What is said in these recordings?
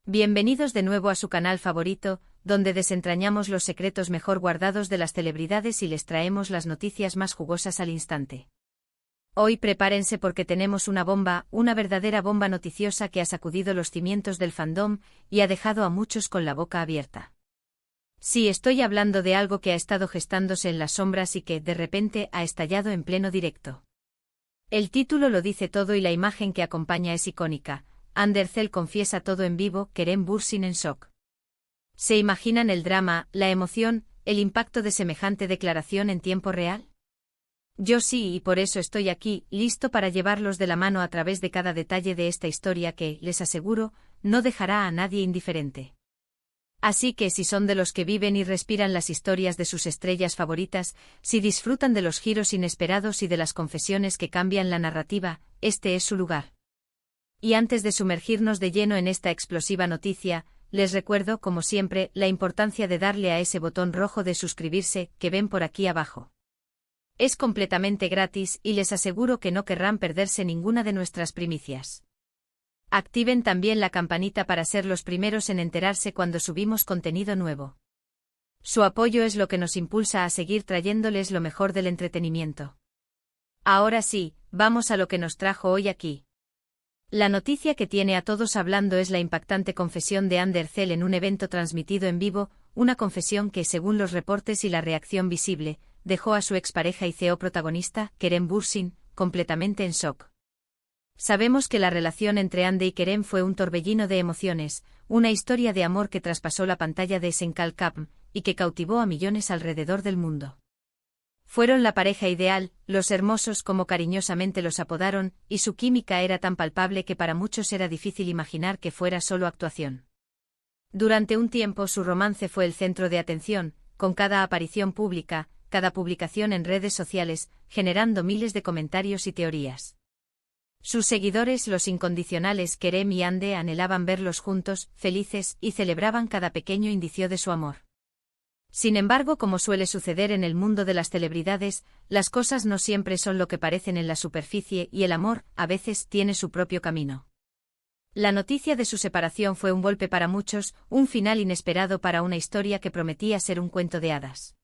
Bienvenidos de nuevo a su canal favorito, donde desentrañamos los secretos mejor guardados de las celebridades y les traemos las noticias más jugosas al instante. Hoy prepárense porque tenemos una verdadera bomba noticiosa que ha sacudido los cimientos del fandom y ha dejado a muchos con la boca abierta. Sí, estoy hablando de algo que ha estado gestándose en las sombras y que, de repente, ha estallado en pleno directo. El título lo dice todo y la imagen que acompaña es icónica. Andercel confiesa todo en vivo, Kerem Bürsin en shock. ¿Se imaginan el drama, la emoción, el impacto de semejante declaración en tiempo real? Yo sí, y por eso estoy aquí, listo para llevarlos de la mano a través de cada detalle de esta historia que, les aseguro, no dejará a nadie indiferente. Así que si son de los que viven y respiran las historias de sus estrellas favoritas, si disfrutan de los giros inesperados y de las confesiones que cambian la narrativa, este es su lugar. Y antes de sumergirnos de lleno en esta explosiva noticia, les recuerdo, como siempre, la importancia de darle a ese botón rojo de suscribirse, que ven por aquí abajo. Es completamente gratis y les aseguro que no querrán perderse ninguna de nuestras primicias. Activen también la campanita para ser los primeros en enterarse cuando subimos contenido nuevo. Su apoyo es lo que nos impulsa a seguir trayéndoles lo mejor del entretenimiento. Ahora sí, vamos a lo que nos trajo hoy aquí. La noticia que tiene a todos hablando es la impactante confesión de Andercel en un evento transmitido en vivo, una confesión que, según los reportes y la reacción visible, dejó a su expareja y CEO protagonista, Kerem Bürsin, completamente en shock. Sabemos que la relación entre Ande y Kerem fue un torbellino de emociones, una historia de amor que traspasó la pantalla de Senkalkapm y que cautivó a millones alrededor del mundo. Fueron la pareja ideal, los hermosos como cariñosamente los apodaron, y su química era tan palpable que para muchos era difícil imaginar que fuera solo actuación. Durante un tiempo su romance fue el centro de atención, con cada aparición pública, cada publicación en redes sociales, generando miles de comentarios y teorías. Sus seguidores, los incondicionales Kerem y Ande, anhelaban verlos juntos, felices, y celebraban cada pequeño indicio de su amor. Sin embargo, como suele suceder en el mundo de las celebridades, las cosas no siempre son lo que parecen en la superficie y el amor, a veces, tiene su propio camino. La noticia de su separación fue un golpe para muchos, un final inesperado para una historia que prometía ser un cuento de hadas.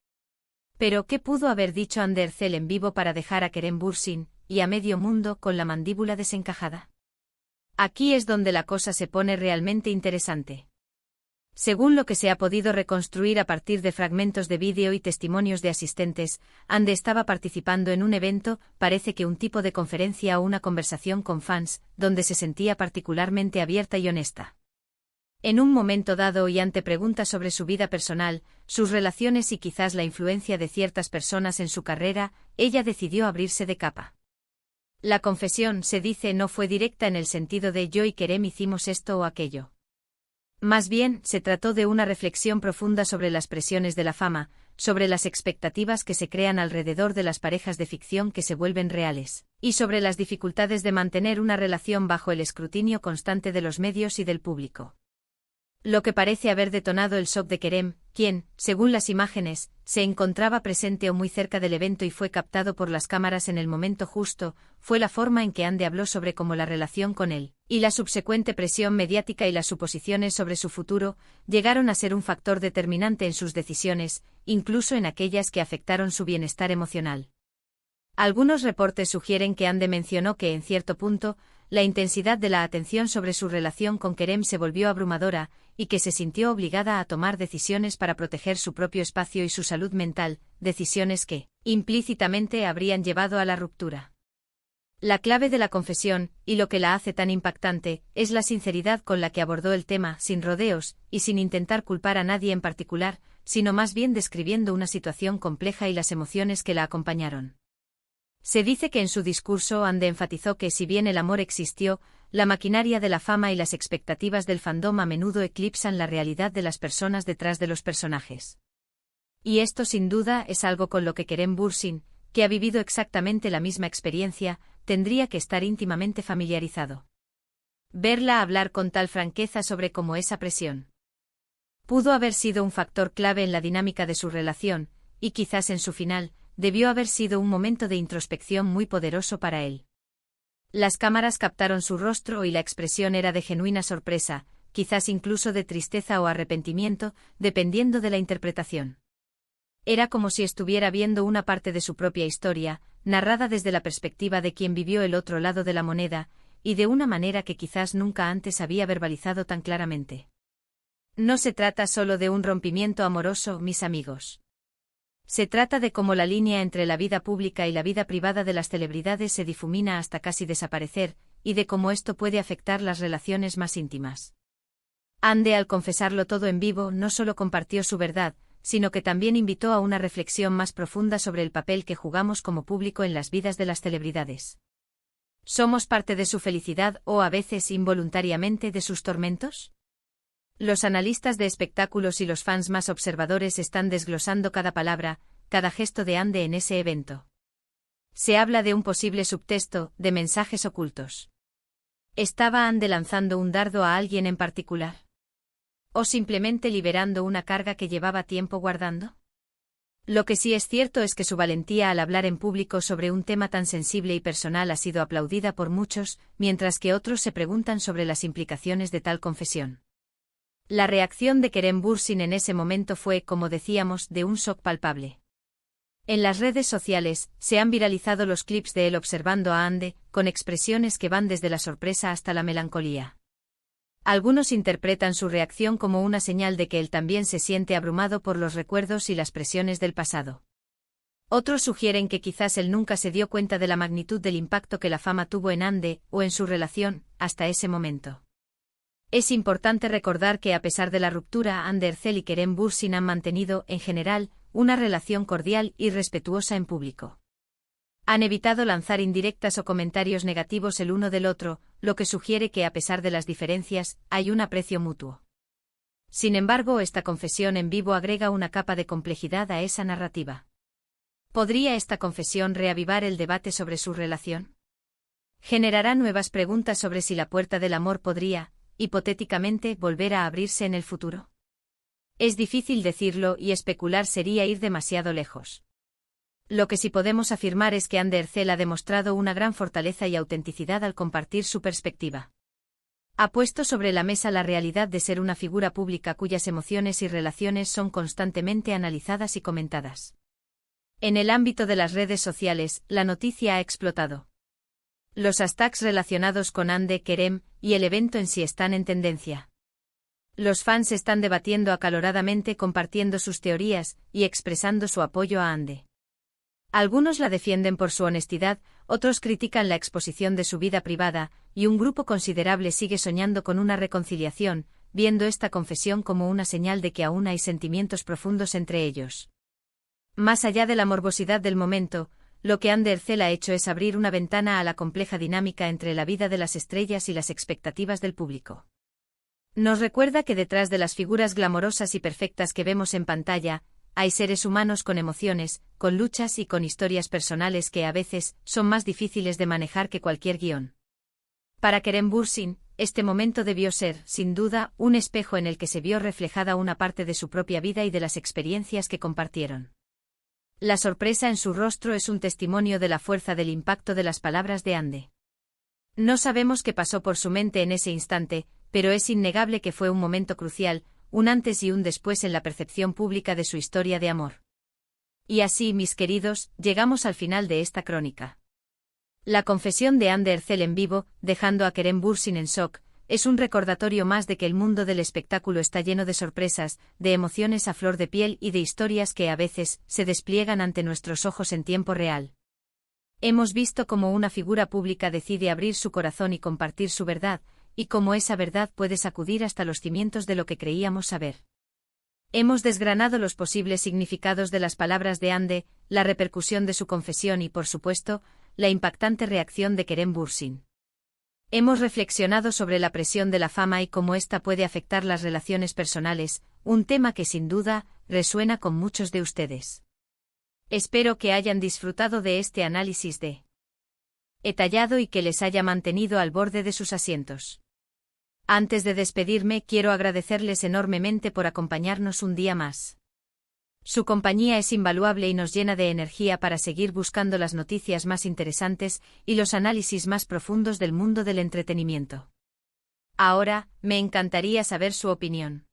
Pero, ¿qué pudo haber dicho Andercel en vivo para dejar a Kerem Bürsin y a medio mundo con la mandíbula desencajada? Aquí es donde la cosa se pone realmente interesante. Según lo que se ha podido reconstruir a partir de fragmentos de vídeo y testimonios de asistentes, Ande estaba participando en un evento, parece que un tipo de conferencia o una conversación con fans, donde se sentía particularmente abierta y honesta. En un momento dado y ante preguntas sobre su vida personal, sus relaciones y quizás la influencia de ciertas personas en su carrera, ella decidió abrirse de capa. La confesión, se dice, no fue directa en el sentido de yo y Kerem hicimos esto o aquello. Más bien, se trató de una reflexión profunda sobre las presiones de la fama, sobre las expectativas que se crean alrededor de las parejas de ficción que se vuelven reales, y sobre las dificultades de mantener una relación bajo el escrutinio constante de los medios y del público. Lo que parece haber detonado el shock de Kerem, quien, según las imágenes, se encontraba presente o muy cerca del evento y fue captado por las cámaras en el momento justo, fue la forma en que Ande habló sobre cómo la relación con él, y la subsecuente presión mediática y las suposiciones sobre su futuro, llegaron a ser un factor determinante en sus decisiones, incluso en aquellas que afectaron su bienestar emocional. Algunos reportes sugieren que Ande mencionó que, en cierto punto, la intensidad de la atención sobre su relación con Kerem se volvió abrumadora, y que se sintió obligada a tomar decisiones para proteger su propio espacio y su salud mental, decisiones que, implícitamente, habrían llevado a la ruptura. La clave de la confesión, y lo que la hace tan impactante, es la sinceridad con la que abordó el tema, sin rodeos, y sin intentar culpar a nadie en particular, sino más bien describiendo una situación compleja y las emociones que la acompañaron. Se dice que en su discurso Ande enfatizó que si bien el amor existió, la maquinaria de la fama y las expectativas del fandom a menudo eclipsan la realidad de las personas detrás de los personajes. Y esto sin duda es algo con lo que Kerem Bürsin, que ha vivido exactamente la misma experiencia, tendría que estar íntimamente familiarizado. Verla hablar con tal franqueza sobre cómo esa presión pudo haber sido un factor clave en la dinámica de su relación, y quizás en su final, debió haber sido un momento de introspección muy poderoso para él. Las cámaras captaron su rostro y la expresión era de genuina sorpresa, quizás incluso de tristeza o arrepentimiento, dependiendo de la interpretación. Era como si estuviera viendo una parte de su propia historia, narrada desde la perspectiva de quien vivió el otro lado de la moneda, y de una manera que quizás nunca antes había verbalizado tan claramente. No se trata solo de un rompimiento amoroso, mis amigos. Se trata de cómo la línea entre la vida pública y la vida privada de las celebridades se difumina hasta casi desaparecer, y de cómo esto puede afectar las relaciones más íntimas. Ande, al confesarlo todo en vivo, no solo compartió su verdad, sino que también invitó a una reflexión más profunda sobre el papel que jugamos como público en las vidas de las celebridades. ¿Somos parte de su felicidad o a veces involuntariamente de sus tormentos? Los analistas de espectáculos y los fans más observadores están desglosando cada palabra, cada gesto de Ande en ese evento. Se habla de un posible subtexto, de mensajes ocultos. ¿Estaba Ande lanzando un dardo a alguien en particular? ¿O simplemente liberando una carga que llevaba tiempo guardando? Lo que sí es cierto es que su valentía al hablar en público sobre un tema tan sensible y personal ha sido aplaudida por muchos, mientras que otros se preguntan sobre las implicaciones de tal confesión. La reacción de Kerem Bürsin en ese momento fue, como decíamos, de un shock palpable. En las redes sociales, se han viralizado los clips de él observando a Ande, con expresiones que van desde la sorpresa hasta la melancolía. Algunos interpretan su reacción como una señal de que él también se siente abrumado por los recuerdos y las presiones del pasado. Otros sugieren que quizás él nunca se dio cuenta de la magnitud del impacto que la fama tuvo en Ande, o en su relación, hasta ese momento. Es importante recordar que a pesar de la ruptura, Ande Erçel y Kerem Bürsin han mantenido, en general, una relación cordial y respetuosa en público. Han evitado lanzar indirectas o comentarios negativos el uno del otro, lo que sugiere que a pesar de las diferencias, hay un aprecio mutuo. Sin embargo, esta confesión en vivo agrega una capa de complejidad a esa narrativa. ¿Podría esta confesión reavivar el debate sobre su relación? ¿Generará nuevas preguntas sobre si la puerta del amor podría, hipotéticamente, volver a abrirse en el futuro? Es difícil decirlo y especular sería ir demasiado lejos. Lo que sí podemos afirmar es que Ande Erçel ha demostrado una gran fortaleza y autenticidad al compartir su perspectiva. Ha puesto sobre la mesa la realidad de ser una figura pública cuyas emociones y relaciones son constantemente analizadas y comentadas. En el ámbito de las redes sociales, la noticia ha explotado. Los hashtags relacionados con Ande, Kerem, y el evento en sí están en tendencia. Los fans están debatiendo acaloradamente, compartiendo sus teorías y expresando su apoyo a Ande. Algunos la defienden por su honestidad, otros critican la exposición de su vida privada, y un grupo considerable sigue soñando con una reconciliación, viendo esta confesión como una señal de que aún hay sentimientos profundos entre ellos. Más allá de la morbosidad del momento, lo que Ande Erçel ha hecho es abrir una ventana a la compleja dinámica entre la vida de las estrellas y las expectativas del público. Nos recuerda que detrás de las figuras glamorosas y perfectas que vemos en pantalla, hay seres humanos con emociones, con luchas y con historias personales que a veces son más difíciles de manejar que cualquier guión. Para Kerem Bürsin, este momento debió ser, sin duda, un espejo en el que se vio reflejada una parte de su propia vida y de las experiencias que compartieron. La sorpresa en su rostro es un testimonio de la fuerza del impacto de las palabras de Ande. No sabemos qué pasó por su mente en ese instante, pero es innegable que fue un momento crucial, un antes y un después en la percepción pública de su historia de amor. Y así, mis queridos, llegamos al final de esta crónica. La confesión de Ande Erçel en vivo, dejando a Kerem Bürsin en shock, es un recordatorio más de que el mundo del espectáculo está lleno de sorpresas, de emociones a flor de piel y de historias que a veces se despliegan ante nuestros ojos en tiempo real. Hemos visto cómo una figura pública decide abrir su corazón y compartir su verdad, y cómo esa verdad puede sacudir hasta los cimientos de lo que creíamos saber. Hemos desgranado los posibles significados de las palabras de Ande, la repercusión de su confesión y, por supuesto, la impactante reacción de Kerem Bürsin. Hemos reflexionado sobre la presión de la fama y cómo ésta puede afectar las relaciones personales, un tema que sin duda resuena con muchos de ustedes. Espero que hayan disfrutado de este análisis detallado y que les haya mantenido al borde de sus asientos. Antes de despedirme, quiero agradecerles enormemente por acompañarnos un día más. Su compañía es invaluable y nos llena de energía para seguir buscando las noticias más interesantes y los análisis más profundos del mundo del entretenimiento. Ahora, me encantaría saber su opinión.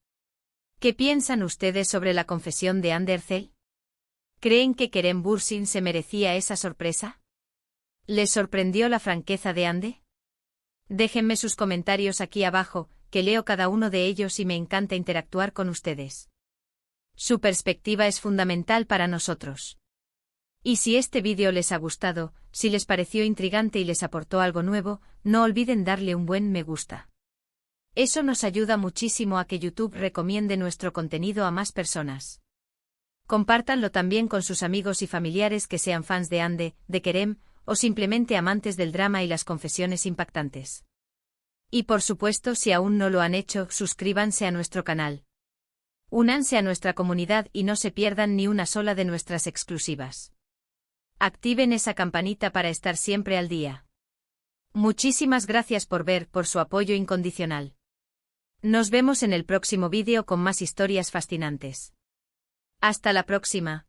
¿Qué piensan ustedes sobre la confesión de Andercel? ¿Creen que Kerem Bürsin se merecía esa sorpresa? ¿Les sorprendió la franqueza de Ande? Déjenme sus comentarios aquí abajo, que leo cada uno de ellos y me encanta interactuar con ustedes. Su perspectiva es fundamental para nosotros. Y si este vídeo les ha gustado, si les pareció intrigante y les aportó algo nuevo, no olviden darle un buen me gusta. Eso nos ayuda muchísimo a que YouTube recomiende nuestro contenido a más personas. Compártanlo también con sus amigos y familiares que sean fans de Ande, de Kerem, o simplemente amantes del drama y las confesiones impactantes. Y por supuesto, si aún no lo han hecho, suscríbanse a nuestro canal. Únanse a nuestra comunidad y no se pierdan ni una sola de nuestras exclusivas. Activen esa campanita para estar siempre al día. Muchísimas gracias por ver, por su apoyo incondicional. Nos vemos en el próximo vídeo con más historias fascinantes. Hasta la próxima.